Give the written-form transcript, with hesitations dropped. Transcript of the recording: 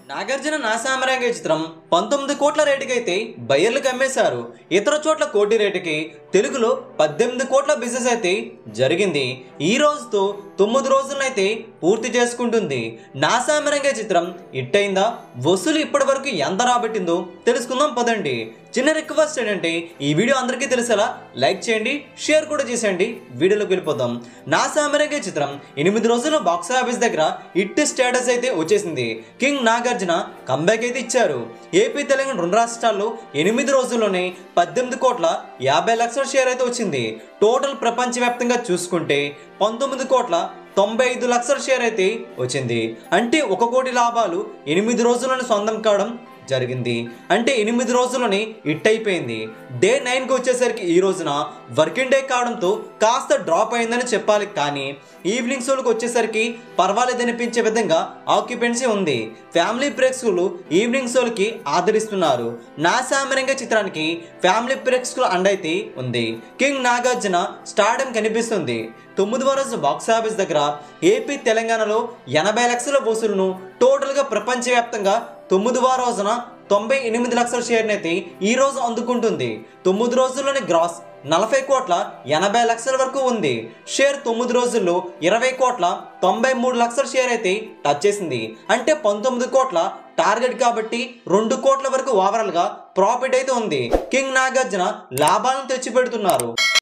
నాగార్జున నా సామ్రాజ్య చిత్రం 19 కోట్ల రేటుకి అయితే బయ్యర్లకు అమ్మేశారు. ఇతర చోట్ల కోటి రేటుకి తెలుగులో 18 కోట్ల బిజినెస్ అయితే జరిగింది. ఈ రోజుతో 9 రోజులనైతే పూర్తి చేసుకుంటుంది. నా సామ్రాజ్య చిత్రం హిట్ అయిందా, వసూలు ఇప్పటి వరకు ఎంత రాబట్టిందో తెలుసుకుందాం పదండి. చిన్న రిక్వెస్ట్ ఏంటంటే ఈ వీడియో అందరికీ తెలిసేలా లైక్ చేయండి, షేర్ కూడా చేసేయండి. వీడియోలోకి వెళ్ళిపోదాం. నా సామ్రాజ్య చిత్రం 8 రోజుల్లో బాక్స్ ఆఫీస్ దగ్గర హిట్ స్టేటస్ అయితే వచ్చేసింది. కింగ్ నాగార్జున కంబ్యాక్ అయితే ఇచ్చారు. ఏపీ, తెలంగాణ 2 రాష్ట్రాల్లో 8 రోజుల్లోనే 18 కోట్ల 50 లక్షల షేర్ అయితే వచ్చింది. టోటల్ ప్రపంచవ్యాప్తంగా చూసుకుంటే 19 కోట్ల 95 లక్షల షేర్ అయితే వచ్చింది. అంటే 1 కోటి లాభాలు 8 రోజుల్లోనే సొంతం కావడం జరిగింది. అంటే 8 రోజుల్లోనే హిట్ అయిపోయింది. డే 9కి వచ్చేసరికి ఈ రోజున వర్కింగ్ డే కావడంతో కాస్త డ్రాప్ అయిందని చెప్పాలి. కానీ ఈవినింగ్ షోలకు వచ్చేసరికి పర్వాలేదనిపించే విధంగా ఆక్యుపెన్సీ ఉంది. ఫ్యామిలీ ప్రేక్షకులు ఈవినింగ్ షోలకి ఆదరిస్తున్నారు. నా సామ్రాజ్య చిత్రానికి ఫ్యామిలీ ప్రేక్షకుల అండైతే ఉంది. కింగ్ నాగార్జున స్టార్డమ్ కనిపిస్తుంది. 9వ రోజు బాక్స్ ఆఫీస్ దగ్గర ఏపీ, తెలంగాణలో 80 లక్షల వసూలును టోటల్గా ప్రపంచవ్యాప్తంగా 9వ రోజున 98 లక్షల షేర్ని అయితే ఈ రోజు అందుకుంటుంది. 9 రోజుల్లోని గ్రాస్ 40 కోట్ల 80 లక్షల వరకు ఉంది. షేర్ 9 రోజుల్లో 20 కోట్ల 93 లక్షల షేర్ అయితే టచ్ చేసింది. అంటే 19 కోట్ల టార్గెట్ కాబట్టి 2 కోట్ల వరకు ఓవరాల్గా ప్రాఫిట్ అయితే ఉంది. కింగ్ నాగార్జున లాభాలను తెచ్చిపెడుతున్నారు.